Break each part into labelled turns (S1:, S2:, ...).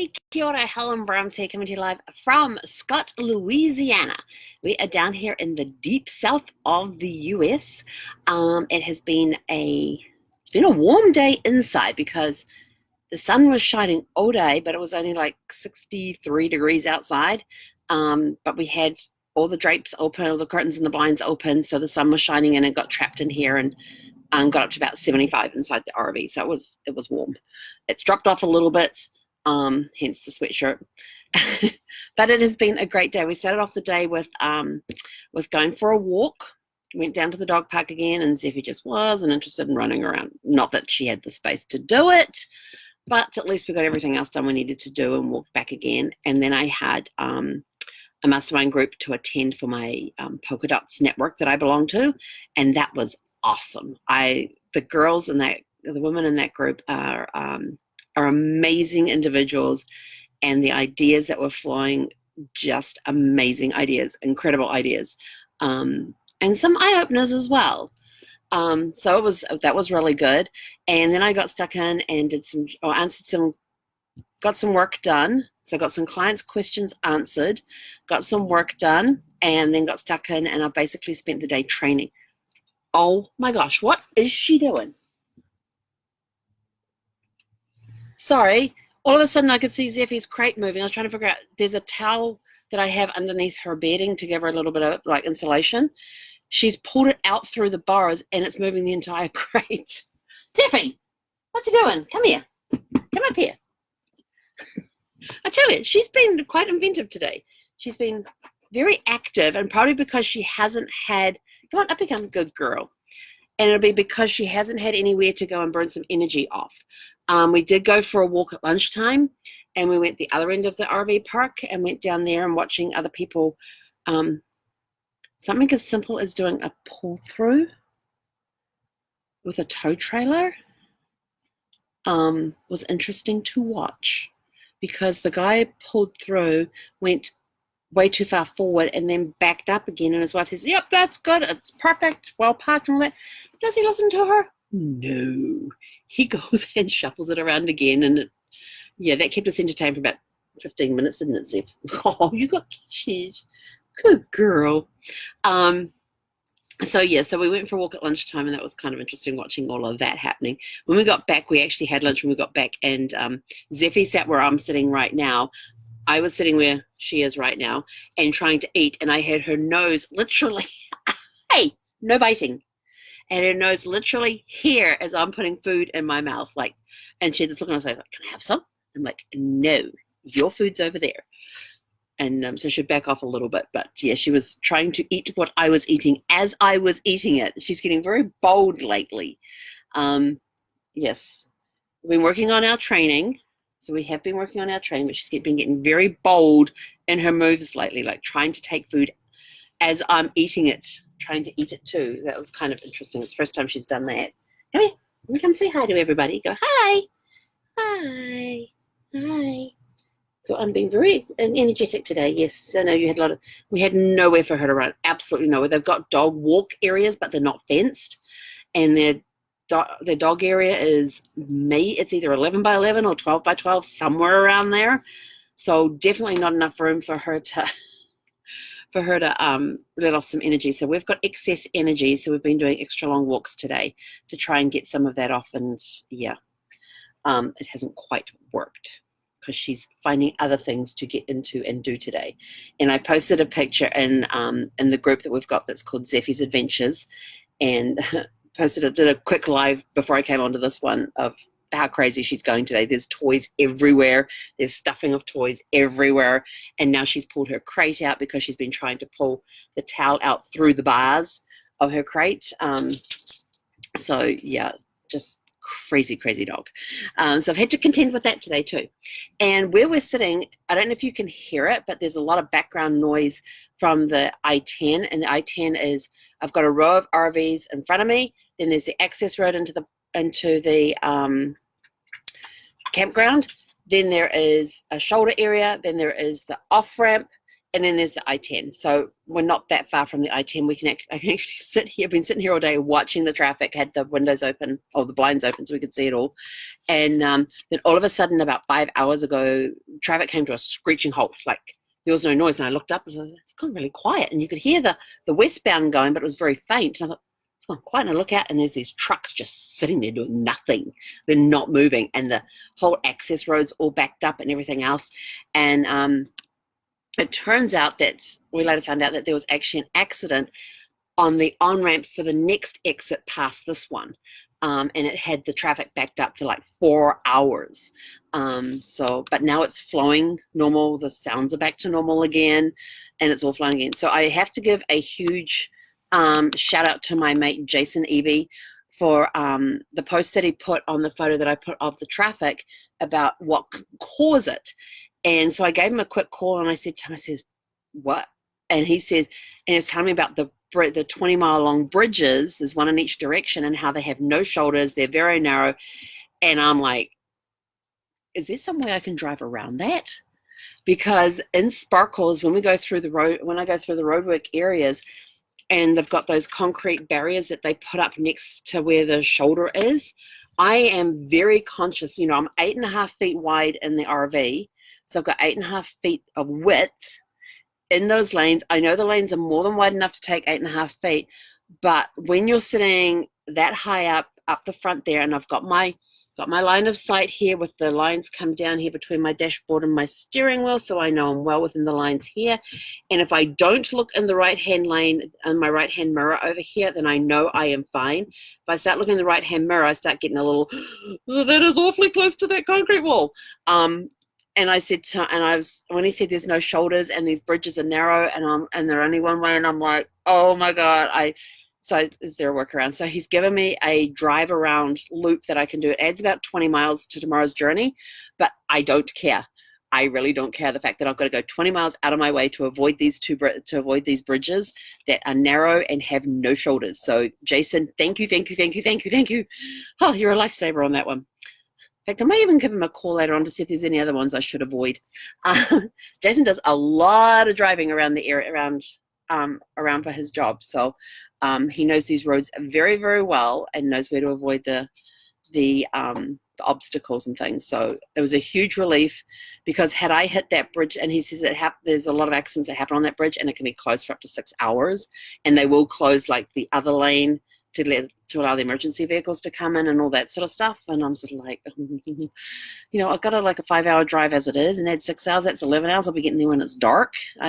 S1: Hey, kia ora, Helen Brahms here, coming to you live from Scott, Louisiana. We are down here in the deep south of the US. It's been a warm day inside because the sun was shining all day, but it was only like 63 degrees outside. But we had all the drapes open, all the curtains and the blinds open, so the sun was shining in and got trapped in here and got up to about 75 inside the RV. So it was warm. It's dropped off a little bit. Hence the sweatshirt. But it has been a great day. We started off the day with going for a walk. Went down to the dog park again, and Zeffy just wasn't interested in running around. Not that she had the space to do it, but at least we got everything else done we needed to do and walked back again. And then I had a mastermind group to attend for my polka dots network that I belong to, and that was awesome. The girls and the women in that group are amazing individuals, and the ideas that were flowing, just amazing ideas, incredible ideas, and some eye-openers as well. So that was really good. And then I got stuck in and got some work done. So I got some clients' questions answered, got some work done, and then got stuck in, and I basically spent the day training. Oh my gosh, what is she doing? Sorry, all of a sudden I could see Zeffy's crate moving. I was trying to figure out, there's a towel that I have underneath her bedding to give her a little bit of like insulation. She's pulled it out through the bars and it's moving the entire crate. Zeffy, what you doing? Come here. Come up here. I tell you, she's been quite inventive today. She's been very active, and probably because she hasn't had, come on, up become a good girl. And it'll be because she hasn't had anywhere to go and burn some energy off. We did go for a walk at lunchtime, and we went the other end of the RV park and went down there and watching other people. Something as simple as doing a pull-through with a tow trailer was interesting to watch, because the guy pulled through, went way too far forward, and then backed up again, and his wife says, yep, that's good, it's perfect, well parked and all that. Does he listen to her? No. He goes and shuffles it around again, and that kept us entertained for about 15 minutes, didn't it, Zeph? Oh, you got cheese. Good girl. So we went for a walk at lunchtime, and that was kind of interesting watching all of that happening. When we got back, we actually had lunch when we got back, and Zeffy sat where I'm sitting right now. I was sitting where she is right now and trying to eat, and I had her nose literally, hey, no biting. And her nose literally here as I'm putting food in my mouth, and she just looking at us like, can I have some? I'm like, no, your food's over there. And so she'd back off a little bit, but yeah, she was trying to eat what I was eating as I was eating it. She's getting very bold lately. Yes, we've been working on our training. So we have been working on our training, but she's been getting very bold in her moves lately, like trying to take food as I'm eating it, trying to eat it too. That was kind of interesting. It's the first time she's done that. Come here. Come say hi to everybody. Go, hi. Hi. Hi. I'm being very energetic today. Yes, I know we had nowhere for her to run. Absolutely nowhere. They've got dog walk areas, but they're not fenced. And their dog area is it's either 11 by 11 or 12 by 12, somewhere around there. So definitely not enough room for her to let off some energy. So we've got excess energy, so we've been doing extra long walks today to try and get some of that off. And it hasn't quite worked because she's finding other things to get into and do today. And I posted a picture in the group that we've got that's called Zeffy's Adventures, and did a quick live before I came onto this one of how crazy she's going today. There's toys everywhere. There's stuffing of toys everywhere. And now she's pulled her crate out because she's been trying to pull the towel out through the bars of her crate. Just crazy dog. So I've had to contend with that today too. And where we're sitting, I don't know if you can hear it, but there's a lot of background noise from the I-10. And the I-10 is, I've got a row of RVs in front of me. Then there's the access road into the campground. Then there is a shoulder area. Then there is the off-ramp. and then there's the I-10. So we're not that far from the I-10. I can actually sit here. I've been sitting here all day watching the traffic, had the windows open, or the blinds open so we could see it all. And then all of a sudden, about 5 hours ago, traffic came to a screeching halt. Like, there was no noise. And I looked up and said, it's gone really quiet. And you could hear the westbound going, but it was very faint. And I thought, it's gone quiet. And I look out and there's these trucks just sitting there doing nothing. They're not moving. And the whole access road's all backed up and everything else. And it turns out that we later found out that there was actually an accident on the on-ramp for the next exit past this one. And it had the traffic backed up for like 4 hours. But now it's flowing normal. The sounds are back to normal again, and it's all flowing again. So I have to give a huge shout out to my mate Jason Eby for the post that he put on the photo that I put of the traffic about what could cause it. And so I gave him a quick call and I said to him, I said, what? And he said, and he was telling me about the 20-mile long bridges. There's one in each direction, and how they have no shoulders. They're very narrow. And I'm like, is there some way I can drive around that? Because in Sparkles, when I go through the roadwork areas, and they've got those concrete barriers that they put up next to where the shoulder is, I am very conscious. You know, I'm 8.5 feet wide in the RV, so I've got 8.5 feet of width in those lanes. I know the lanes are more than wide enough to take 8.5 feet, but when you're sitting that high up the front there, and I've got my line of sight here with the lines come down here between my dashboard and my steering wheel, so I know I'm well within the lines here. And if I don't look in the right-hand lane and my right-hand mirror over here, then I know I am fine. If I start looking in the right-hand mirror, I start getting a little, oh, that is awfully close to that concrete wall. And I said when he said there's no shoulders and these bridges are narrow and they're only one way, and I'm like, oh my God, so is there a workaround? So he's given me a drive around loop that I can do. It adds about 20 miles to tomorrow's journey, but I don't care. I really don't care. The fact that I've got to go 20 miles out of my way to avoid these bridges that are narrow and have no shoulders. So Jason, thank you. Oh, you're a lifesaver on that one. In fact, I may even give him a call later on to see if there's any other ones I should avoid. Jason does a lot of driving around the area, around for his job. So he knows these roads very, very well and knows where to avoid the obstacles and things. So it was a huge relief, because had I hit that bridge, and he says there's a lot of accidents that happen on that bridge, and it can be closed for up to 6 hours, and they will close like the other lane to allow the emergency vehicles to come in and all that sort of stuff. And I'm sort of like, you know, I've got a 5-hour drive as it is, and add 6 hours, that's 11 hours. I'll be getting there when it's dark. No.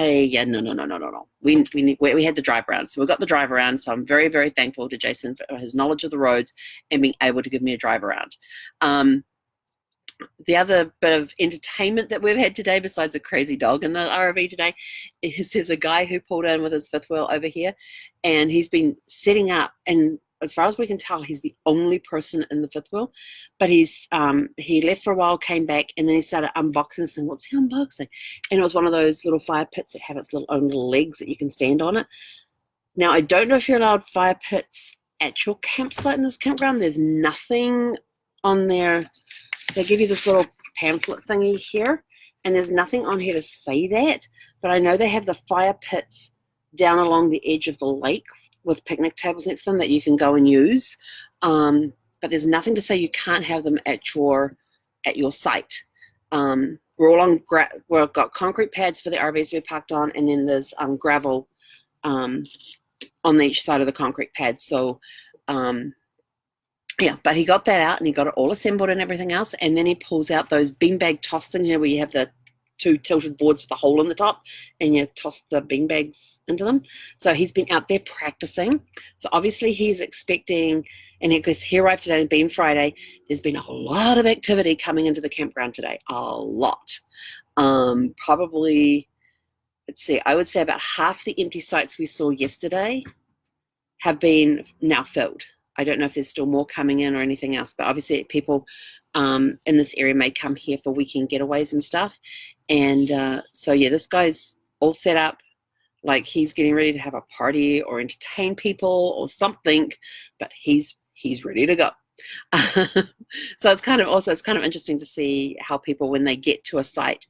S1: We had the drive around. So we got the drive around. So I'm very, very thankful to Jason for his knowledge of the roads and being able to give me a drive around. The other bit of entertainment that we've had today, besides a crazy dog in the RV today, is there's a guy who pulled in with his fifth wheel over here, and he's been setting up, and as far as we can tell, he's the only person in the fifth wheel. But he left for a while, came back, and then he started unboxing, saying, what's he unboxing? And it was one of those little fire pits that have its own little legs that you can stand on it. Now, I don't know if you're allowed fire pits at your campsite in this campground. There's nothing on there. They give you this little pamphlet thingy here, and there's nothing on here to say that, but I know they have the fire pits down along the edge of the lake with picnic tables next to them that you can go and use, but there's nothing to say you can't have them at your site. We've got concrete pads for the RVs to be parked on, and then there's gravel on each side of the concrete pad. So yeah, but he got that out and he got it all assembled and everything else. And then he pulls out those beanbag toss things, you know, where you have the 2 tilted boards with a hole in the top and you toss the beanbags into them. So he's been out there practicing. So obviously he's expecting, and because he arrived today being Friday, there's been a lot of activity coming into the campground today. A lot. Probably, let's see, I would say about half the empty sites we saw yesterday have been now filled. I don't know if there's still more coming in or anything else, but obviously people in this area may come here for weekend getaways and stuff. And so, yeah, this guy's all set up like he's getting ready to have a party or entertain people or something, but he's ready to go. So it's kind of interesting to see how people, when they get to a site,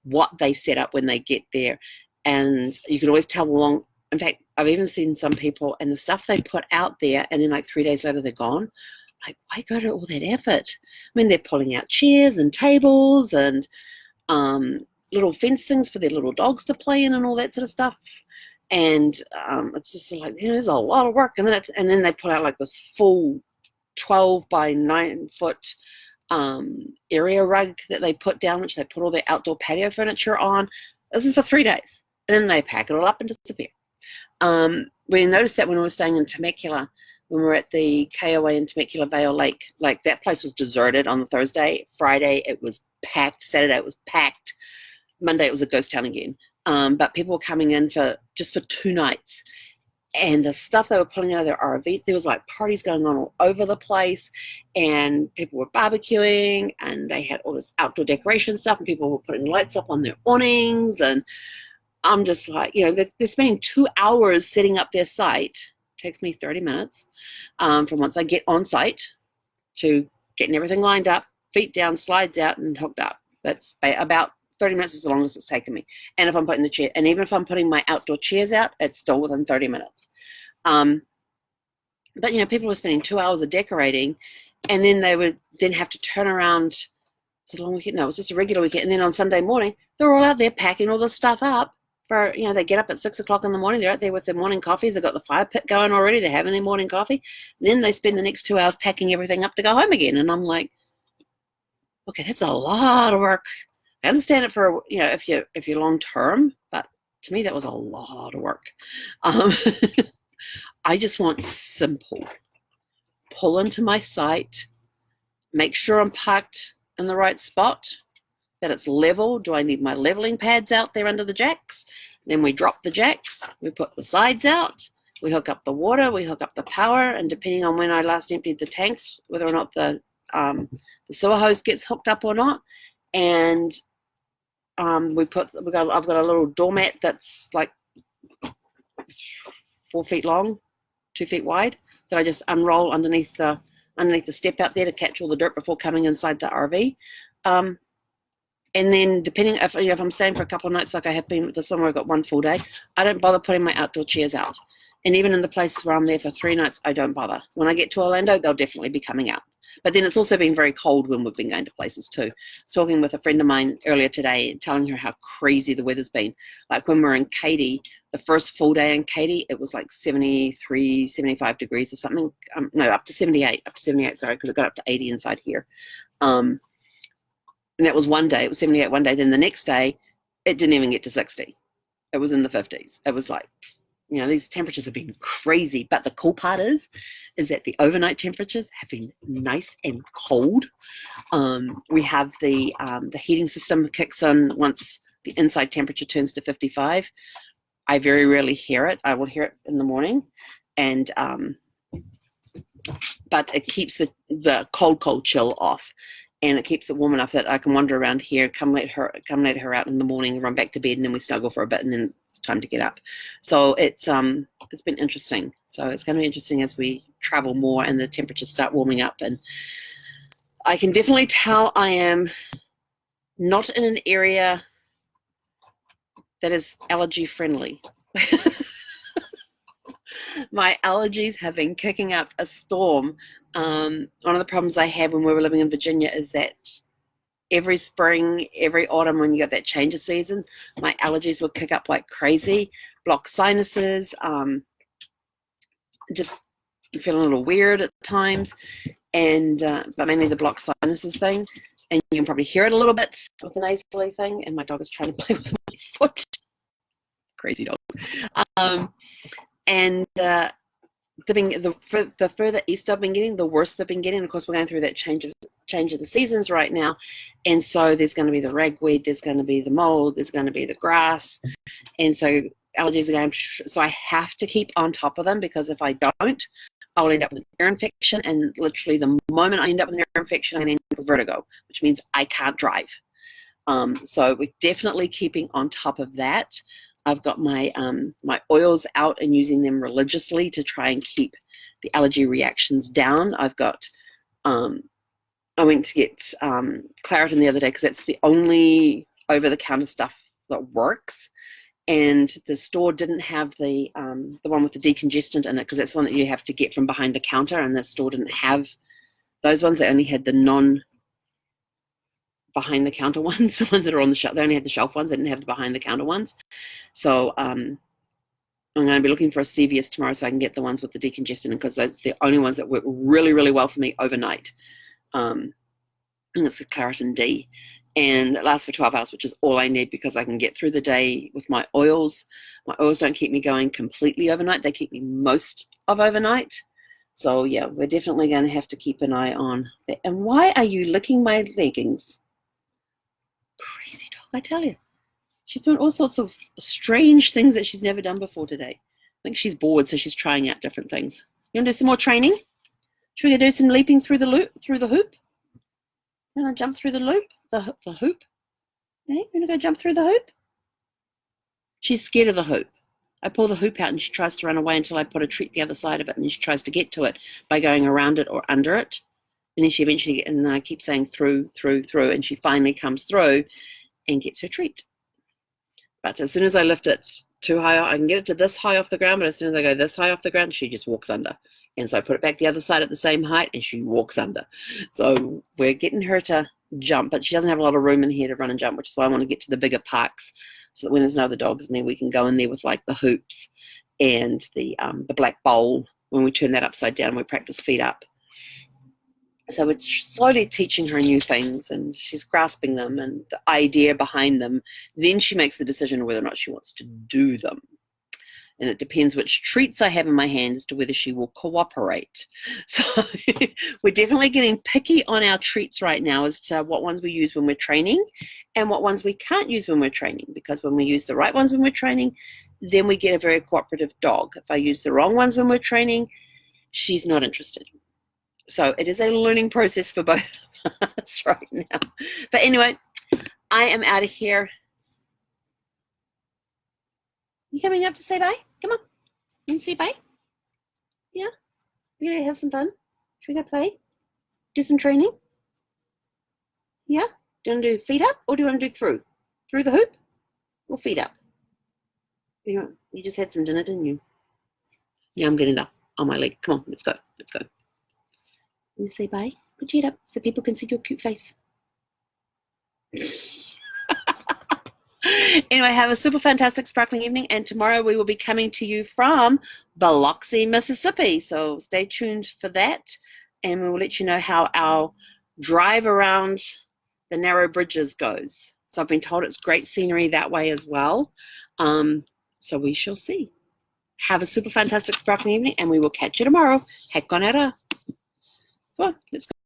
S1: what they set up when they get there. and you can always tell along. In fact, I've even seen some people and the stuff they put out there, and then like 3 days later they're gone. Like, why go to all that effort? I mean, they're pulling out chairs and tables and little fence things for their little dogs to play in and all that sort of stuff. And it's just like, there's a lot of work. And then they put out like this full 12 by 9 foot area rug that they put down, which they put all their outdoor patio furniture on. This is for 3 days. And then they pack it all up and disappear. We noticed that when we were staying in Temecula, when we were at the KOA in Temecula Vale Lake, like that place was deserted on the Thursday. Friday it was packed. Saturday it was packed. Monday it was a ghost town again. But people were coming in just for 2 nights. And the stuff they were pulling out of their RVs, there was like parties going on all over the place, and people were barbecuing, and they had all this outdoor decoration stuff, and people were putting lights up on their awnings. And I'm just like, they're spending 2 hours setting up their site. It takes me 30 minutes from once I get on site to getting everything lined up, feet down, slides out, and hooked up. That's about 30 minutes is the longest it's taken me. And if I'm putting the chair, and even if I'm putting my outdoor chairs out, it's still within 30 minutes. But people were spending 2 hours of decorating, and then they would then have to turn around. Was it a long weekend? No, it was just a regular weekend. And then on Sunday morning, they're all out there packing all this stuff up. For they get up at 6 o'clock in the morning. They're out there with their morning coffees. They've got the fire pit going already. They're having their morning coffee. And then they spend the next 2 hours packing everything up to go home again. And I'm like, okay, that's a lot of work. I understand it for if you're long term, but to me that was a lot of work. I just want simple. Pull into my site, make sure I'm parked in the right spot, that it's level. Do I need my leveling pads out there under the jacks? Then we drop the jacks, we put the sides out, we hook up the water, we hook up the power, and depending on when I last emptied the tanks, whether or not the sewer hose gets hooked up or not. And I've got a little doormat that's like 4 feet long, 2 feet wide, that I just unroll underneath the step out there to catch all the dirt before coming inside the RV. And then depending if I'm staying for a couple of nights, like I have been with this one where I've got 1 full day, I don't bother putting my outdoor chairs out. And even in the places where I'm there for 3 nights, I don't bother. When I get to Orlando, they'll definitely be coming out. But then it's also been very cold when we've been going to places too. I was talking with a friend of mine earlier today and telling her how crazy the weather's been. Like when we were in Katy, the first full day in Katy, it was like 73, 75 degrees or something. No, up to 78, sorry, because it got up to 80 inside here. And that was one day. It was 78 one day. Then the next day, it didn't even get to 60. It was in the 50s. It was like, these temperatures have been crazy. But the cool part is that the overnight temperatures have been nice and cold. We have the heating system kicks in once the inside temperature turns to 55. I very rarely hear it. I will hear it in the morning, and but it keeps the cold chill off. And it keeps it warm enough that I can wander around here, come let her out in the morning, run back to bed, and then we snuggle for a bit, and then it's time to get up. So it's been interesting. So it's going to be interesting as we travel more and the temperatures start warming up. And I can definitely tell I am not in an area that is allergy friendly. My allergies have been kicking up a storm. One of the problems I had when we were living in Virginia is that every spring, every autumn, when you got that change of seasons, my allergies would kick up like crazy, block sinuses, just feeling a little weird at times, and but mainly the blocked sinuses thing. And you can probably hear it a little bit with the nasally thing, and my dog is trying to play with my foot. Crazy dog. And the further east I've been getting, the worse they've been getting. Of course, we're going through that change of the seasons right now, and so there's going to be the ragweed, there's going to be the mold, there's going to be the grass, and so allergies are going. So I have to keep on top of them, because if I don't, I'll end up with an ear infection, and literally the moment I end up with an ear infection, I end up with vertigo, which means I can't drive. So we're definitely keeping on top of that. I've got my my oils out and using them religiously to try and keep the allergy reactions down. I've got, I went to get Claritin the other day because that's the only over-the-counter stuff that works. and the store didn't have the one with the decongestant in it, because that's the one that you have to get from behind the counter, and the store didn't have those ones. They only had the non behind the counter ones, the ones that are on the shelf. They only had the shelf ones. They didn't have the behind the counter ones. So I'm going to be looking for a CVS tomorrow so I can get the ones with the decongestant, because that's the only ones that work really, really well for me overnight. And it's the Claritin D. And it lasts for 12 hours, which is all I need, because I can get through the day with my oils. My oils don't keep me going completely overnight. They keep me most of overnight. So, yeah, we're definitely going to have to keep an eye on that. And why are you licking my leggings? Crazy dog, I tell you. She's doing all sorts of strange things that she's never done before today. I think she's bored, so she's trying out different things. You want to do some more training? Should we do some leaping through the hoop? You want to jump through the loop? The hoop? Hey, you want to go jump through the hoop? She's scared of the hoop. I pull the hoop out and she tries to run away until I put a treat the other side of it, and then she tries to get to it by going around it or under it. And then she eventually, and then I keep saying through, and she finally comes through and gets her treat. But as soon as I lift it too high, I can get it to this high off the ground, but as soon as I go this high off the ground, she just walks under. And so I put it back the other side at the same height, and she walks under. So we're getting her to jump, but she doesn't have a lot of room in here to run and jump, which is why I want to get to the bigger parks, so that when there's no other dogs in there, we can go in there with like the hoops and the black bowl. When we turn that upside down, we practice feet up. So we're slowly teaching her new things, and she's grasping them and the idea behind them. Then she makes the decision whether or not she wants to do them. And it depends which treats I have in my hand as to whether she will cooperate. So we're definitely getting picky on our treats right now as to what ones we use when we're training and what ones we can't use when we're training. Because when we use the right ones when we're training, then we get a very cooperative dog. If I use the wrong ones when we're training, she's not interested. So it is a learning process for both of us right now. But anyway, I am out of here. You coming up to say bye? Come on. You want to say bye? Yeah? We're going to have some fun. Should we go play? Do some training? Yeah? Do you want to do feet up, or do you want to do through? Through the hoop or feet up? You just had some dinner, didn't you? Yeah, I'm getting up on my leg. Come on, let's go. Let's go. You say bye? Put your head up so people can see your cute face. Anyway, have a super fantastic sparkling evening, and tomorrow we will be coming to you from Biloxi, Mississippi. So stay tuned for that, and we will let you know how our drive around the narrow bridges goes. So I've been told it's great scenery that way as well. So we shall see. Have a super fantastic sparkling evening, and we will catch you tomorrow. Hek on era. Come on, let's go.